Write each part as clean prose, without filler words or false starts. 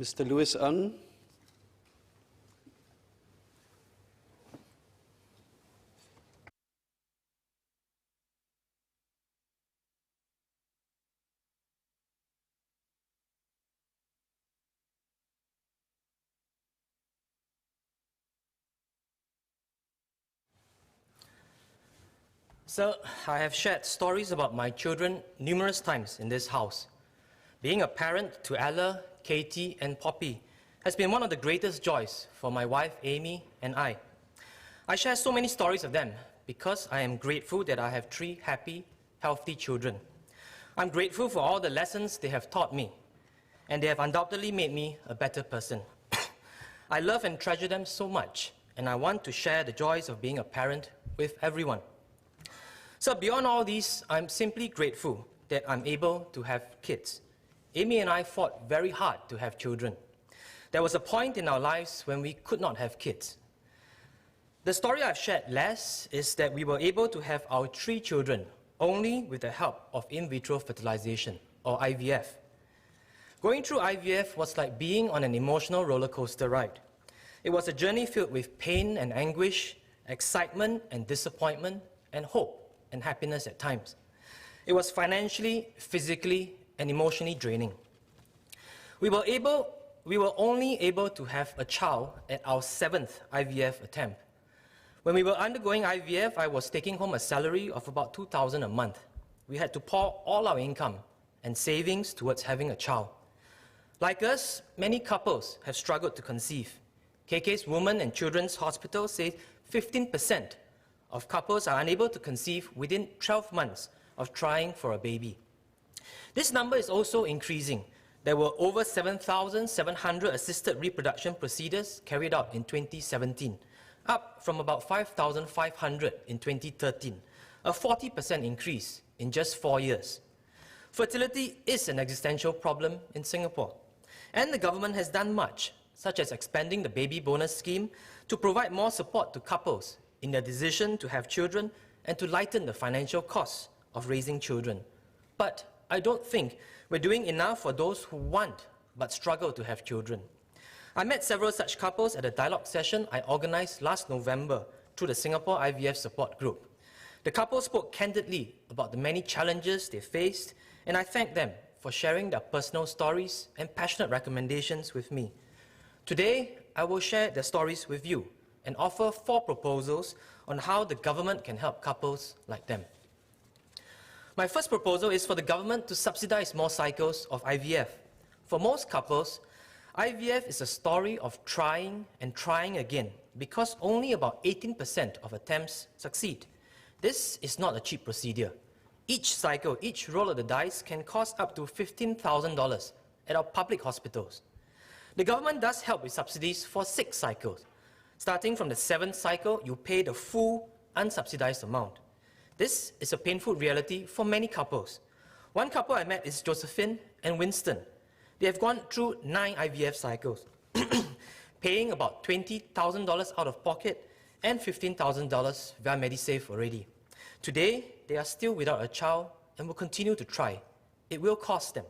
Mr. Louis Ng. Sir, I have shared stories about my children numerous times in this house. Being a parent to Ella, Katie, and Poppy has been one of the greatest joys for my wife Amy and I. I share so many stories of them because I am grateful that I have 3 happy, healthy children. I'm grateful for all the lessons they have taught me, and they have undoubtedly made me a better person. I love and treasure them so much, and I want to share the joys of being a parent with everyone. So beyond all these, I'm simply grateful that I'm able to have kids. Amy and I fought very hard to have children. There was a point in our lives when we could not have kids. The story I've shared last is that we were able to have our 3 children only with the help of in vitro fertilization, or IVF. Going through IVF was like being on an emotional roller coaster ride. It was a journey filled with pain and anguish, excitement and disappointment, and hope and happiness at times. It was financially, physically, and emotionally draining. We were only able to have a child at our 7th IVF attempt. When we were undergoing IVF, I was taking home a salary of about $2,000 a month. We had to pour all our income and savings towards having a child. Like us, many couples have struggled to conceive. KK's Women and Children's Hospital says 15% of couples are unable to conceive within 12 months of trying for a baby. This number is also increasing. There were over 7,700 assisted reproduction procedures carried out in 2017, up from about 5,500 in 2013, a 40% increase in just 4 years. Fertility is an existential problem in Singapore, and the government has done much, such as expanding the baby bonus scheme to provide more support to couples in their decision to have children and to lighten the financial costs of raising children. But I don't think we're doing enough for those who want but struggle to have children. I met several such couples at a dialogue session I organized last November through the Singapore IVF Support Group. The couple spoke candidly about the many challenges they faced, and I thank them for sharing their personal stories and passionate recommendations with me. Today, I will share their stories with you and offer 4 proposals on how the government can help couples like them. My first proposal is for the government to subsidize more cycles of IVF. For most couples, IVF is a story of trying and trying again because only about 18% of attempts succeed. This is not a cheap procedure. Each cycle, each roll of the dice can cost up to $15,000 at our public hospitals. The government does help with subsidies for 6 cycles. Starting from the 7th cycle, you pay the full unsubsidized amount. This is a painful reality for many couples. One couple I met is Josephine and Winston. They have gone through 9 IVF cycles, paying about $20,000 out of pocket and $15,000 via Medisave already. Today, they are still without a child and will continue to try. It will cost them.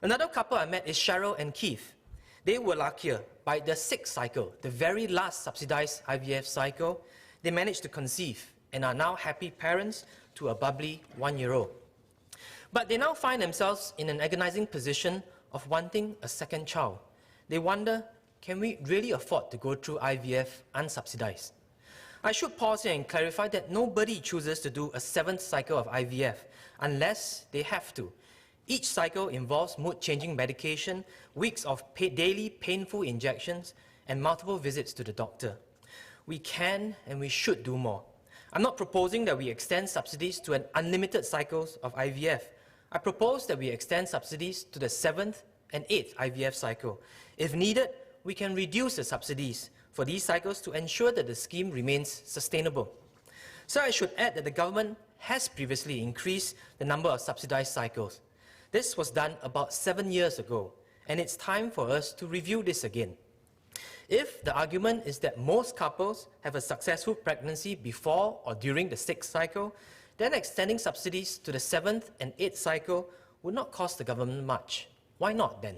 Another couple I met is Cheryl and Keith. They were luckier. By the 6th cycle, the very last subsidized IVF cycle, they managed to conceive and are now happy parents to a bubbly 1-year-old. But they now find themselves in an agonizing position of wanting a second child. They wonder, can we really afford to go through IVF unsubsidized? I should pause here and clarify that nobody chooses to do a 7th cycle of IVF unless they have to. Each cycle involves mood-changing medication, weeks of daily painful injections, and multiple visits to the doctor. We can and we should do more. I'm not proposing that we extend subsidies to an unlimited cycles of IVF. I propose that we extend subsidies to the 7th and 8th IVF cycle. If needed, we can reduce the subsidies for these cycles to ensure that the scheme remains sustainable. So I should add that the government has previously increased the number of subsidized cycles. This was done about 7 years ago, and it's time for us to review this again. If the argument is that most couples have a successful pregnancy before or during the 6th cycle, then extending subsidies to the 7th and 8th cycle would not cost the government much. Why not then?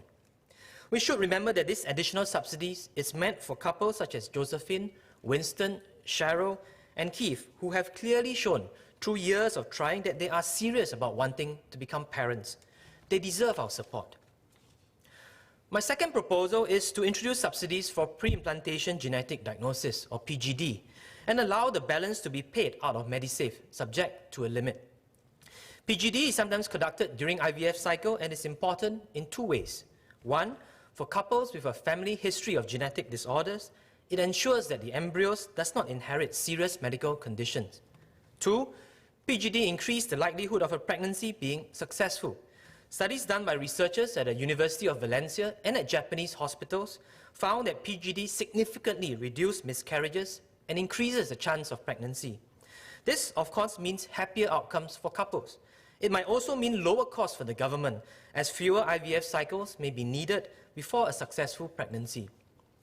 We should remember that this additional subsidies is meant for couples such as Josephine, Winston, Cheryl, and Keith, who have clearly shown through years of trying that they are serious about wanting to become parents. They deserve our support. My second proposal is to introduce subsidies for pre-implantation genetic diagnosis, or PGD, and allow the balance to be paid out of Medisave, subject to a limit. PGD is sometimes conducted during IVF cycle and is important in two ways. One, for couples with a family history of genetic disorders, it ensures that the embryos does not inherit serious medical conditions. Two, PGD increases the likelihood of a pregnancy being successful. Studies done by researchers at the University of Valencia and at Japanese hospitals found that PGD significantly reduces miscarriages and increases the chance of pregnancy. This, of course, means happier outcomes for couples. It might also mean lower costs for the government, as fewer IVF cycles may be needed before a successful pregnancy.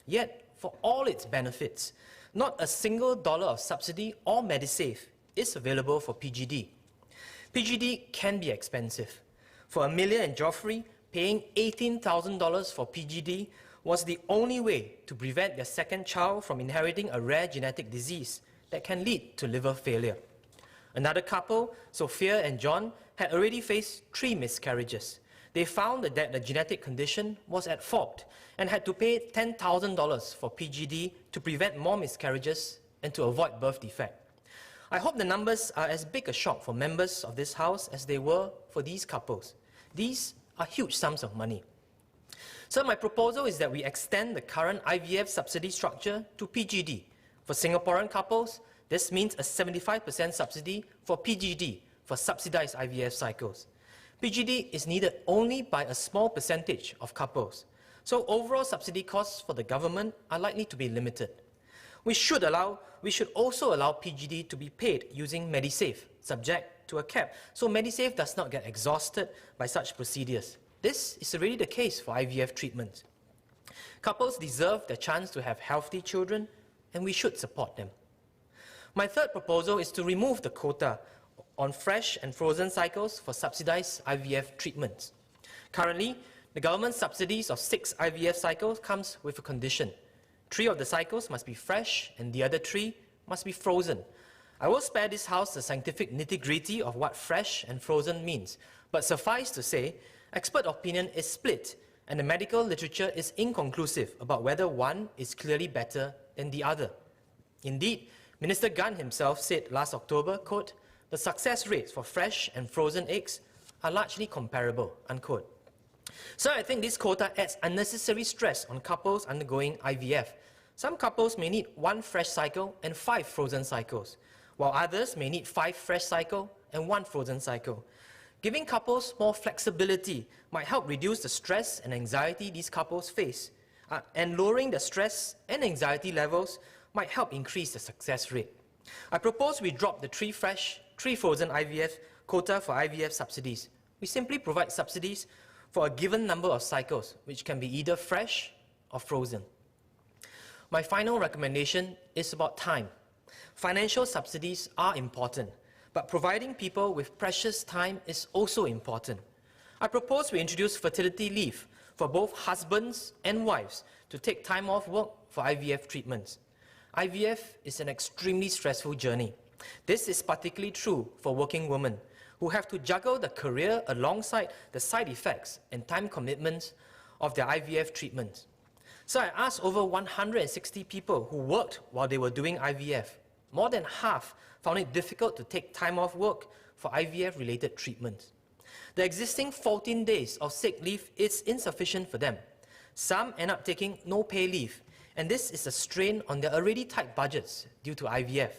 Yet, for all its benefits, not a single dollar of subsidy or Medisave is available for PGD. PGD can be expensive. For Amelia and Geoffrey, paying $18,000 for PGD was the only way to prevent their second child from inheriting a rare genetic disease that can lead to liver failure. Another couple, Sophia and John, had already faced 3 miscarriages. They found that the genetic condition was at fault and had to pay $10,000 for PGD to prevent more miscarriages and to avoid birth defect. I hope the numbers are as big a shock for members of this House as they were for these couples. These are huge sums of money. So my proposal is that we extend the current IVF subsidy structure to PGD. For Singaporean couples, this means a 75% subsidy for PGD for subsidized IVF cycles. PGD is needed only by a small percentage of couples, so overall subsidy costs for the government are likely to be limited. We should also allow PGD to be paid using Medisave, subject to a cap, so Medisave does not get exhausted by such procedures. This is already the case for IVF treatment. Couples deserve the chance to have healthy children, and we should support them. My third proposal is to remove the quota on fresh and frozen cycles for subsidized IVF treatments. Currently, the government subsidies of 6 IVF cycles comes with a condition. 3 of the cycles must be fresh and the other 3 must be frozen. I will spare this House the scientific nitty-gritty of what fresh and frozen means, but suffice to say, expert opinion is split and the medical literature is inconclusive about whether one is clearly better than the other. Indeed, Minister Gunn himself said last October, quote, "The success rates for fresh and frozen eggs are largely comparable," unquote. So I think this quota adds unnecessary stress on couples undergoing IVF. Some couples may need 1 fresh cycle and 5 frozen cycles, while others may need 5 fresh cycles and 1 frozen cycle. Giving couples more flexibility might help reduce the stress and anxiety these couples face, and lowering the stress and anxiety levels might help increase the success rate. I propose we drop the 3 fresh, 3 frozen IVF quota for IVF subsidies. We simply provide subsidies for a given number of cycles, which can be either fresh or frozen. My final recommendation is about time. Financial subsidies are important, but providing people with precious time is also important. I propose we introduce fertility leave for both husbands and wives to take time off work for IVF treatments. IVF is an extremely stressful journey. This is particularly true for working women who have to juggle the career alongside the side effects and time commitments of their IVF treatments. So I asked over 160 people who worked while they were doing IVF. More than half found it difficult to take time off work for IVF-related treatments. The existing 14 days of sick leave is insufficient for them. Some end up taking no pay leave, and this is a strain on their already tight budgets due to IVF.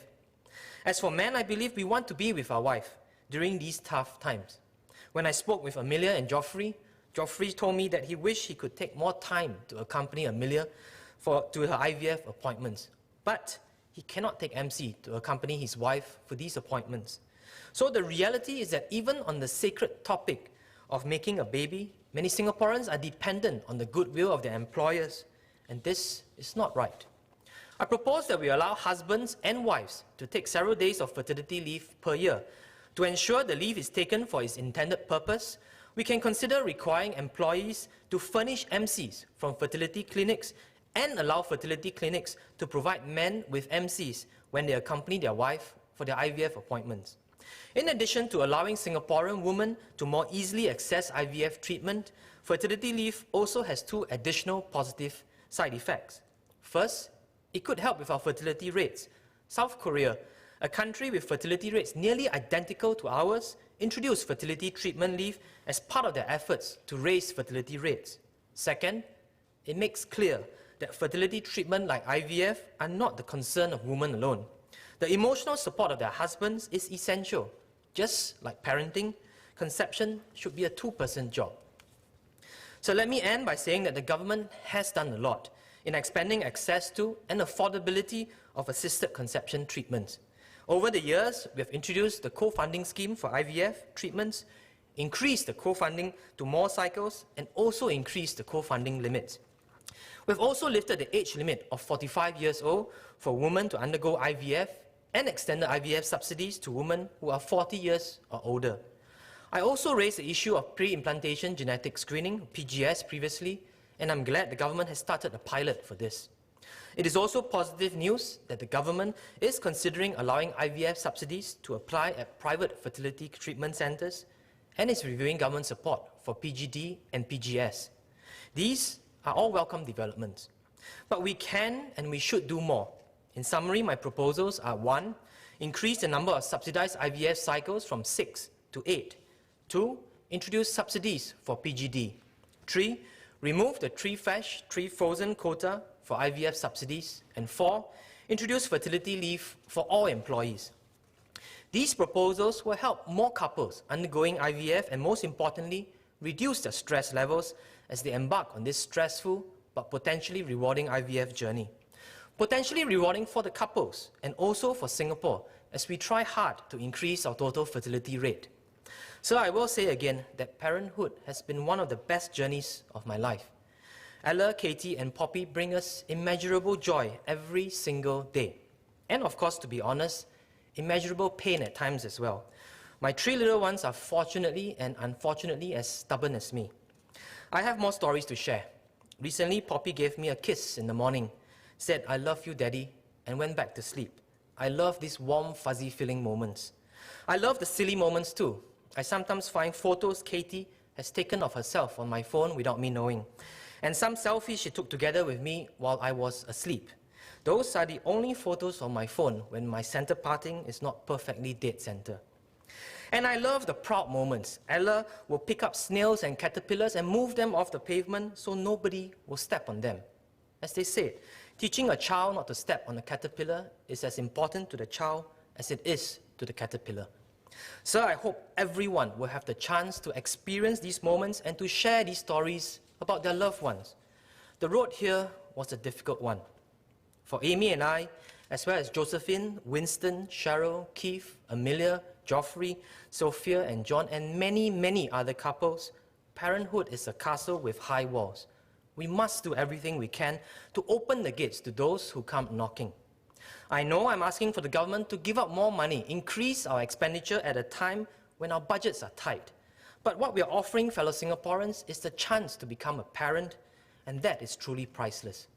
As for men, I believe we want to be with our wife during these tough times. When I spoke with Amelia and Geoffrey, Geoffrey told me that he wished he could take more time to accompany Amelia to her IVF appointments, but he cannot take MC to accompany his wife for these appointments. So the reality is that even on the sacred topic of making a baby, many Singaporeans are dependent on the goodwill of their employers, and this is not right. I propose that we allow husbands and wives to take several days of fertility leave per year to ensure the leave is taken for its intended purpose, We can consider requiring employees to furnish MCs from fertility clinics and allow fertility clinics to provide men with MCs when they accompany their wife for their IVF appointments. In addition to allowing Singaporean women to more easily access IVF treatment, fertility leave also has two additional positive side effects. First, it could help with our fertility rates. South Korea, a country with fertility rates nearly identical to ours, introduced fertility treatment leave as part of their efforts to raise fertility rates. Second, it makes clear that fertility treatment like IVF are not the concern of women alone. The emotional support of their husbands is essential. Just like parenting, conception should be a two-person job. So let me end by saying that the government has done a lot in expanding access to and affordability of assisted conception treatments. Over the years, we have introduced the co-funding scheme for IVF treatments, increased the co-funding to more cycles, and also increased the co-funding limits. We've also lifted the age limit of 45 years old for women to undergo IVF and extended IVF subsidies to women who are 40 years or older. I also raised the issue of pre-implantation genetic screening, PGS, previously, and I'm glad the government has started a pilot for this. It is also positive news that the government is considering allowing IVF subsidies to apply at private fertility treatment centres and is reviewing government support for PGD and PGS. These are all welcome developments. But we can and we should do more. In summary, my proposals are 1. Increase the number of subsidized IVF cycles from 6 to 8. 2. Introduce subsidies for PGD. 3. Remove the 3 fresh, 3 frozen quota for IVF subsidies. And 4. Introduce fertility leave for all employees. These proposals will help more couples undergoing IVF and, most importantly, reduce their stress levels as they embark on this stressful but potentially rewarding IVF journey. Potentially rewarding for the couples and also for Singapore as we try hard to increase our total fertility rate. So I will say again that parenthood has been one of the best journeys of my life. Ella, Katie and Poppy bring us immeasurable joy every single day. And of course, to be honest, immeasurable pain at times as well. My 3 little ones are fortunately and unfortunately as stubborn as me. I have more stories to share. Recently, Poppy gave me a kiss in the morning, said, "I love you, Daddy," and went back to sleep. I love these warm, fuzzy feeling moments. I love the silly moments too. I sometimes find photos Katie has taken of herself on my phone without me knowing, and some selfies she took together with me while I was asleep. Those are the only photos on my phone when my center parting is not perfectly dead center. And I love the proud moments. Ella will pick up snails and caterpillars and move them off the pavement so nobody will step on them. As they said, teaching a child not to step on a caterpillar is as important to the child as it is to the caterpillar. So I hope everyone will have the chance to experience these moments and to share these stories about their loved ones. The road here was a difficult one. For Amy and I, as well as Josephine, Winston, Cheryl, Keith, Amelia, Geoffrey, Sophia and John, and many, many other couples, parenthood is a castle with high walls. We must do everything we can to open the gates to those who come knocking. I know I'm asking for the government to give out more money, increase our expenditure at a time when our budgets are tight. But what we are offering fellow Singaporeans is the chance to become a parent, and that is truly priceless.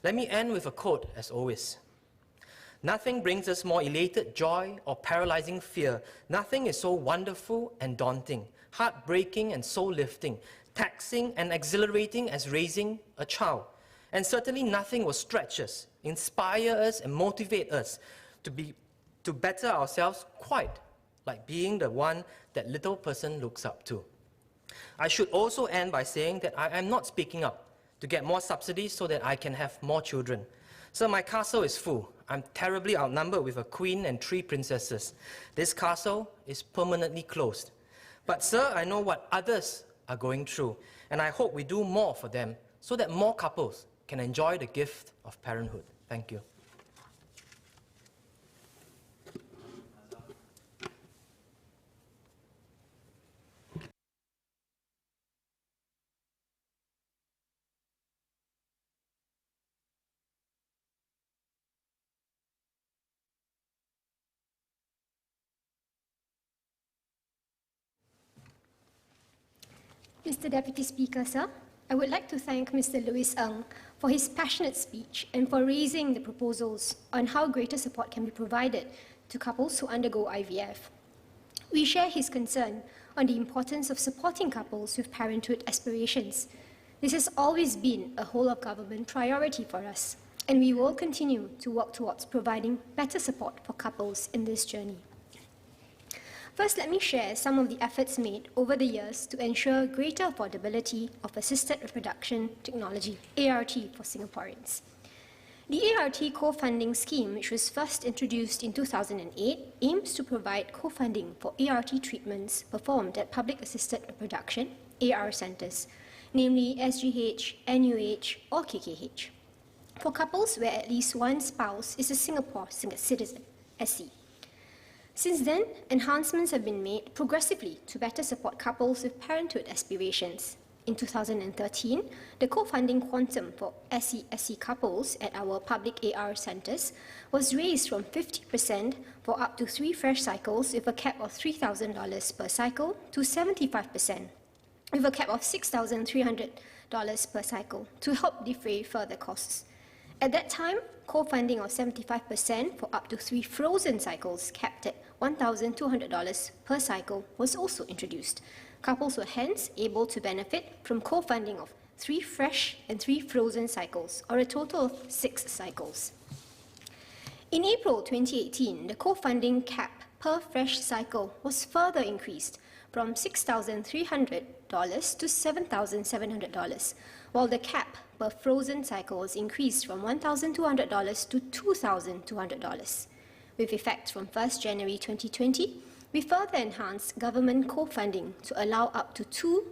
Let me end with a quote, as always. Nothing brings us more elated joy or paralyzing fear. Nothing is so wonderful and daunting, heartbreaking and soul-lifting, taxing and exhilarating as raising a child. And certainly nothing will stretch us, inspire us and motivate us to better ourselves quite like being the one that little person looks up to. I should also end by saying that I am not speaking up to get more subsidies so that I can have more children. So my castle is full. I'm terribly outnumbered with a queen and 3 princesses. This castle is permanently closed. But sir, I know what others are going through, and I hope we do more for them so that more couples can enjoy the gift of parenthood. Thank you. Mr. Deputy Speaker, sir, I would like to thank Mr. Louis Ng for his passionate speech and for raising the proposals on how greater support can be provided to couples who undergo IVF. We share his concern on the importance of supporting couples with parenthood aspirations. This has always been a whole-of-government priority for us, and we will continue to work towards providing better support for couples in this journey. First, let me share some of the efforts made over the years to ensure greater affordability of assisted reproduction technology, ART, for Singaporeans. The ART co-funding scheme, which was first introduced in 2008, aims to provide co-funding for ART treatments performed at public assisted reproduction, AR centres, namely SGH, NUH, or KKH, for couples where at least one spouse is a Singapore citizen, SC. Since then, enhancements have been made progressively to better support couples with parenthood aspirations. In 2013, the co-funding quantum for SC couples at our public AR centres was raised from 50% for up to 3 fresh cycles with a cap of $3,000 per cycle to 75% with a cap of $6,300 per cycle to help defray further costs. At that time, co-funding of 75% for up to 3 frozen cycles capped at $1,200 per cycle was also introduced. Couples were hence able to benefit from co-funding of 3 fresh and 3 frozen cycles, or a total of 6 cycles. In April 2018, the co-funding cap per fresh cycle was further increased from $6,300 to $7,700, while the cap per frozen cycle was increased from $1,200 to $2,200. With effect from 1st January 2020, we further enhanced government co-funding to allow up to 2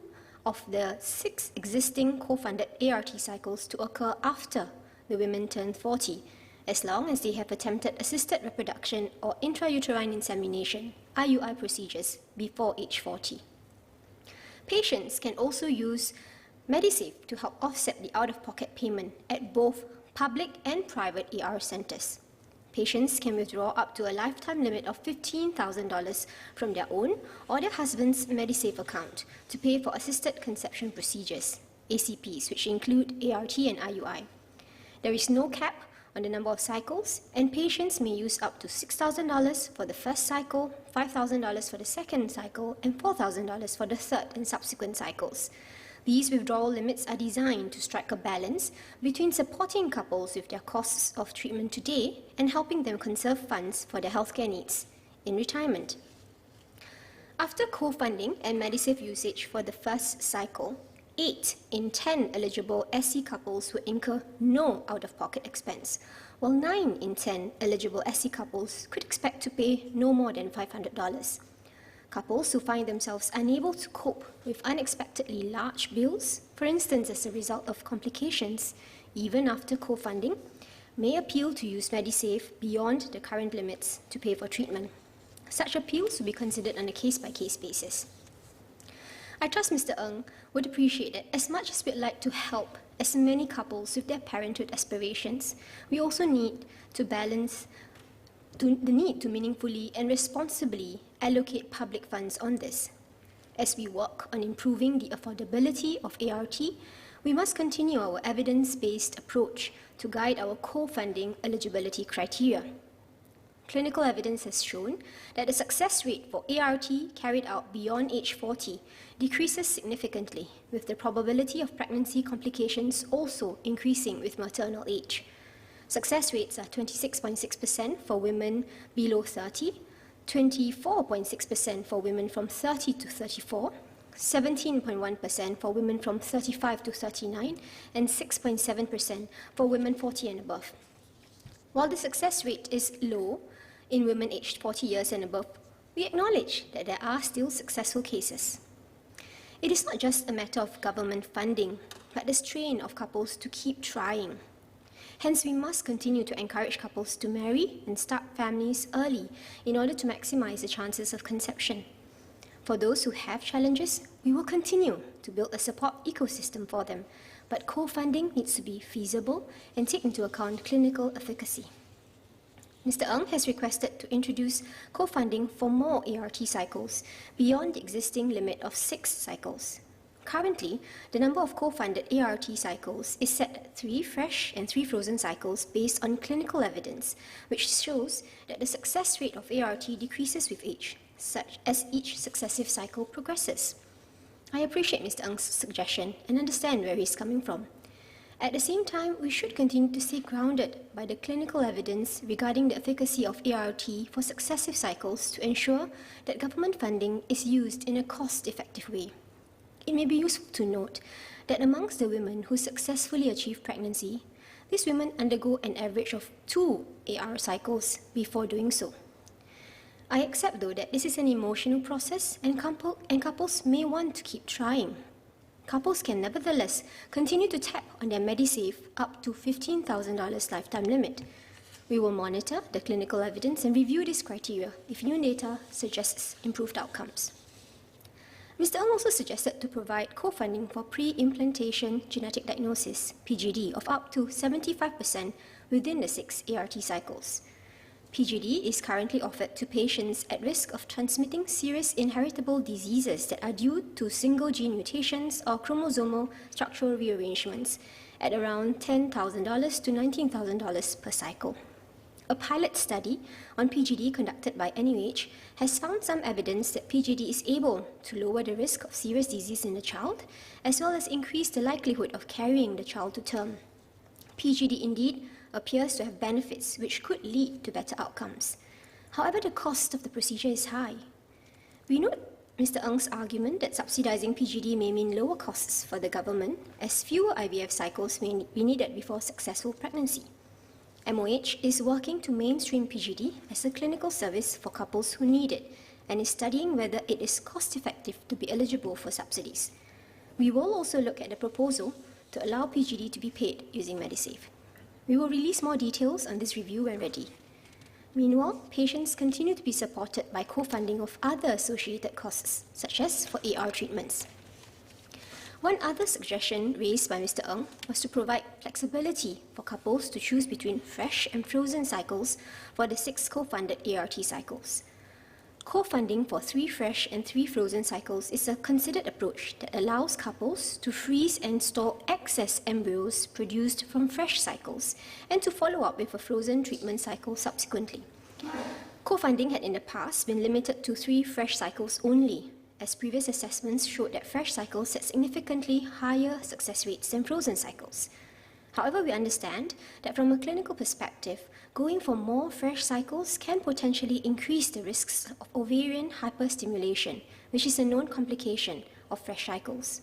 of the 6 existing co-funded ART cycles to occur after the women turn 40, as long as they have attempted assisted reproduction or intrauterine insemination, IUI procedures, before age 40. Patients can also use Medisave to help offset the out-of-pocket payment at both public and private AR centres. Patients can withdraw up to a lifetime limit of $15,000 from their own or their husband's Medisave account to pay for assisted conception procedures, ACPs, which include ART and IUI. There is no cap on the number of cycles, and patients may use up to $6,000 for the first cycle, $5,000 for the second cycle, and $4,000 for the third and subsequent cycles. These withdrawal limits are designed to strike a balance between supporting couples with their costs of treatment today and helping them conserve funds for their healthcare needs in retirement. After co-funding and Medisave usage for the first cycle, 8 in 10 eligible SC couples will incur no out-of-pocket expense, while 9 in 10 eligible SC couples could expect to pay no more than $500. Couples who find themselves unable to cope with unexpectedly large bills, for instance as a result of complications, even after co-funding, may appeal to use Medisave beyond the current limits to pay for treatment. Such appeals will be considered on a case-by-case basis. I trust Mr. Ng would appreciate that as much as we'd like to help as many couples with their parenthood aspirations, we also need to balance the need to meaningfully and responsibly allocate public funds on this. As we work on improving the affordability of ART, we must continue our evidence-based approach to guide our co-funding eligibility criteria. Clinical evidence has shown that the success rate for ART carried out beyond age 40 decreases significantly, with the probability of pregnancy complications also increasing with maternal age. Success rates are 26.6% for women below 30, 24.6% for women from 30 to 34, 17.1% for women from 35 to 39, and 6.7% for women 40 and above. While the success rate is low in women aged 40 years and above, we acknowledge that there are still successful cases. It is not just a matter of government funding, but the strain of couples to keep trying. Hence, we must continue to encourage couples to marry and start families early in order to maximize the chances of conception. For those who have challenges, we will continue to build a support ecosystem for them, but co-funding needs to be feasible and take into account clinical efficacy. Mr. Ng has requested to introduce co-funding for more ART cycles beyond the existing limit of 6 cycles. Currently, the number of co-funded ART cycles is set at 3 fresh and 3 frozen cycles based on clinical evidence, which shows that the success rate of ART decreases with age, such as each successive cycle progresses. I appreciate Mr. Ng's suggestion and understand where he's coming from. At the same time, we should continue to stay grounded by the clinical evidence regarding the efficacy of ART for successive cycles to ensure that government funding is used in a cost-effective way. It may be useful to note that amongst the women who successfully achieve pregnancy, these women undergo an average of 2 AR cycles before doing so. I accept, though, that this is an emotional process and couples may want to keep trying. Couples can nevertheless continue to tap on their MediSave up to $15,000 lifetime limit. We will monitor the clinical evidence and review this criteria if new data suggests improved outcomes. Mr. Ng also suggested to provide co-funding for pre-implantation genetic diagnosis, PGD, of up to 75% within the 6 ART cycles. PGD is currently offered to patients at risk of transmitting serious inheritable diseases that are due to single gene mutations or chromosomal structural rearrangements at around $10,000 to $19,000 per cycle. A pilot study on PGD conducted by NUH has found some evidence that PGD is able to lower the risk of serious disease in the child, as well as increase the likelihood of carrying the child to term. PGD indeed appears to have benefits which could lead to better outcomes. However, the cost of the procedure is high. We note Mr. Ng's argument that subsidizing PGD may mean lower costs for the government, as fewer IVF cycles may be needed before successful pregnancy. MOH is working to mainstream PGD as a clinical service for couples who need it and is studying whether it is cost-effective to be eligible for subsidies. We will also look at the proposal to allow PGD to be paid using MediSave. We will release more details on this review when ready. Meanwhile, patients continue to be supported by co-funding of other associated costs, such as for AR treatments. One other suggestion raised by Mr. Ng was to provide flexibility for couples to choose between fresh and frozen cycles for the 6 co-funded ART cycles. Co-funding for 3 fresh and 3 frozen cycles is a considered approach that allows couples to freeze and store excess embryos produced from fresh cycles and to follow up with a frozen treatment cycle subsequently. Co-funding had in the past been limited to 3 fresh cycles only, as previous assessments showed that fresh cycles had significantly higher success rates than frozen cycles. However, we understand that from a clinical perspective, going for more fresh cycles can potentially increase the risks of ovarian hyperstimulation, which is a known complication of fresh cycles.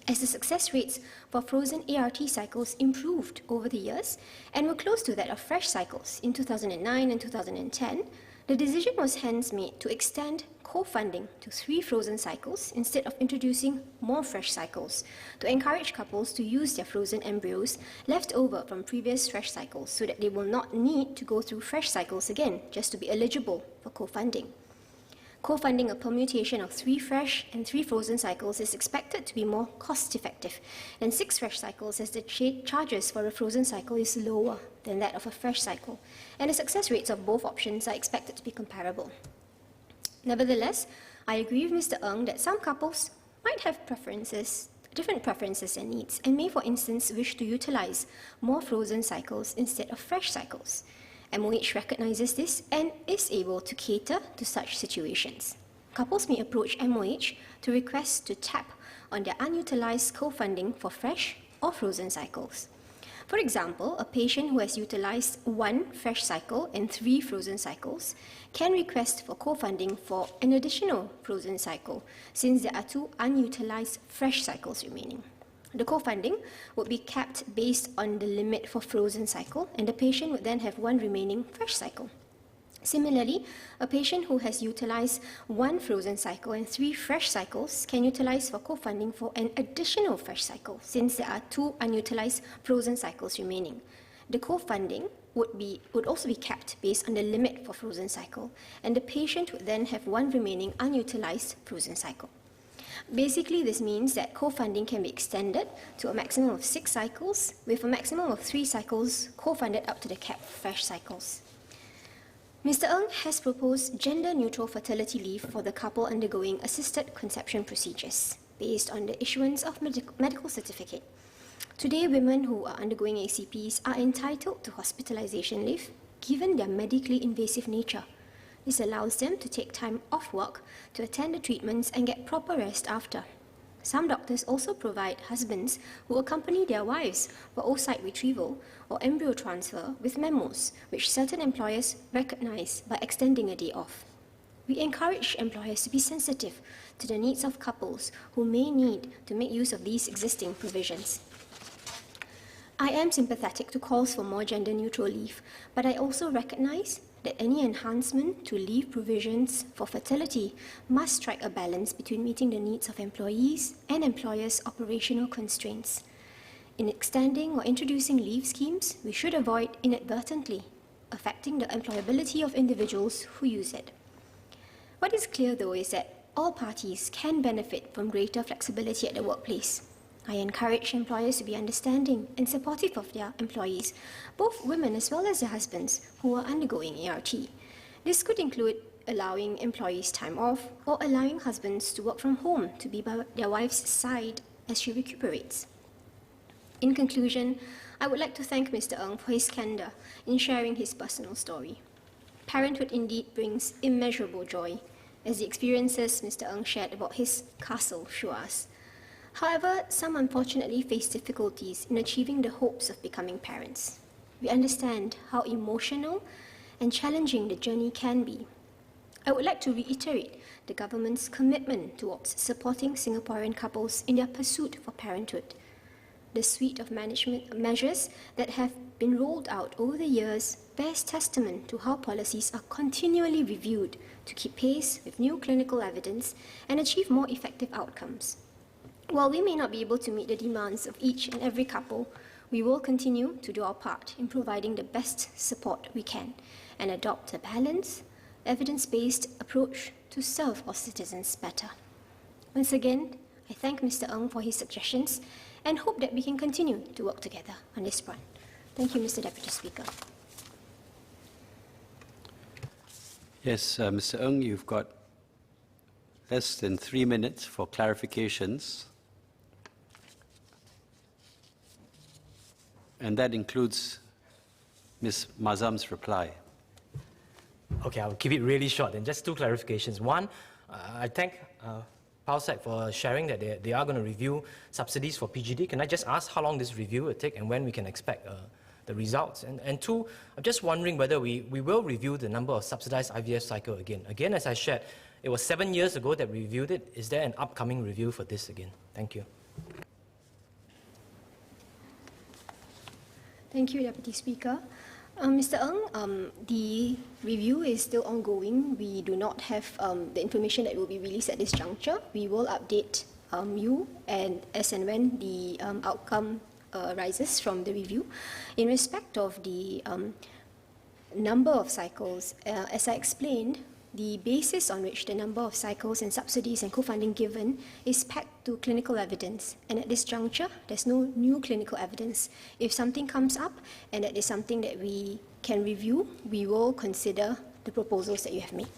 As the success rates for frozen ART cycles improved over the years and were close to that of fresh cycles in 2009 and 2010, the decision was hence made to extend co-funding to 3 frozen cycles instead of introducing more fresh cycles to encourage couples to use their frozen embryos left over from previous fresh cycles so that they will not need to go through fresh cycles again just to be eligible for co-funding. Co-funding a permutation of 3 fresh and 3 frozen cycles is expected to be more cost-effective than 6 fresh cycles, as the charges for a frozen cycle is lower than that of a fresh cycle, and the success rates of both options are expected to be comparable. Nevertheless, I agree with Mr. Ng that some couples might have different preferences and needs, and may, for instance, wish to utilize more frozen cycles instead of fresh cycles. MOH recognizes this and is able to cater to such situations. Couples may approach MOH to request to tap on their unutilized co-funding for fresh or frozen cycles. For example, a patient who has utilized 1 fresh cycle and 3 frozen cycles can request for co-funding for an additional frozen cycle, since there are 2 unutilized fresh cycles remaining. The co-funding would be capped based on the limit for frozen cycle, and the patient would then have 1 remaining fresh cycle. Similarly, a patient who has utilized 1 frozen cycle and 3 fresh cycles can utilize for co-funding for an additional fresh cycle, since there are 2 unutilized frozen cycles remaining. The co-funding would also be capped based on the limit for frozen cycle, and the patient would then have 1 remaining unutilized frozen cycle. Basically, this means that co-funding can be extended to a maximum of 6 cycles, with a maximum of 3 cycles co-funded up to the capped fresh cycles. Mr. Ng has proposed gender-neutral fertility leave for the couple undergoing assisted conception procedures. based on the issuance of medical certificate. Today, women who are undergoing ACPs are entitled to hospitalization leave given their medically invasive nature. This allows them to take time off work to attend the treatments and get proper rest after. Some doctors also provide husbands who accompany their wives for oocyte retrieval or embryo transfer with memos, which certain employers recognize by extending a day off. We encourage employers to be sensitive to the needs of couples who may need to make use of these existing provisions. I am sympathetic to calls for more gender-neutral leave, but I also recognize that any enhancement to leave provisions for fertility must strike a balance between meeting the needs of employees and employers' operational constraints. In extending or introducing leave schemes, we should avoid inadvertently affecting the employability of individuals who use it. What is clear, though, is that all parties can benefit from greater flexibility at the workplace. I encourage employers to be understanding and supportive of their employees, both women as well as their husbands who are undergoing ART. This could include allowing employees time off or allowing husbands to work from home to be by their wife's side as she recuperates. In conclusion, I would like to thank Mr. Ng for his candor in sharing his personal story. Parenthood indeed brings immeasurable joy, as the experiences Mr. Ng shared about his castle show us. However, some unfortunately face difficulties in achieving the hopes of becoming parents. We understand how emotional and challenging the journey can be. I would like to reiterate the government's commitment towards supporting Singaporean couples in their pursuit for parenthood. The suite of management measures that have been rolled out over the years bears testament to how policies are continually reviewed to keep pace with new clinical evidence and achieve more effective outcomes. While we may not be able to meet the demands of each and every couple, we will continue to do our part in providing the best support we can and adopt a balanced, evidence-based approach to serve our citizens better. Once again, I thank Mr. Ng for his suggestions and hope that we can continue to work together on this front. Thank you, Mr. Deputy Speaker. Yes, Mr. Ng, you've got less than 3 minutes for clarifications. And that includes Ms. Mazam's reply. Okay, I'll keep it really short and just 2 clarifications. One, I thank PALSEC for sharing that they are going to review subsidies for PGD. Can I just ask how long this review will take and when we can expect the results? And 2, I'm just wondering whether we will review the number of subsidized IVF cycle again. Again, as I shared, it was 7 years ago that we reviewed it. Is there an upcoming review for this again? Thank you. Thank you, Deputy Speaker. Mr. Ng, the review is still ongoing. We do not have the information that will be released at this juncture. We will update you and as and when the outcome arises from the review. In respect of the number of cycles, as I explained, the basis on which the number of cycles and subsidies and co-funding given is pegged to clinical evidence. And at this juncture, there's no new clinical evidence. If something comes up and that is something that we can review, we will consider the proposals that you have made.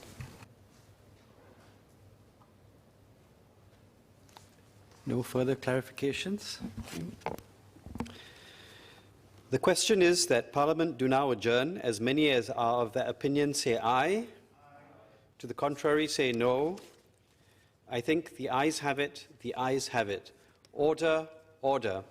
No further clarifications? The question is that Parliament do now adjourn. As many as are of that opinion say aye. To the contrary, say no. I think the ayes have it. The ayes have it. Order, order.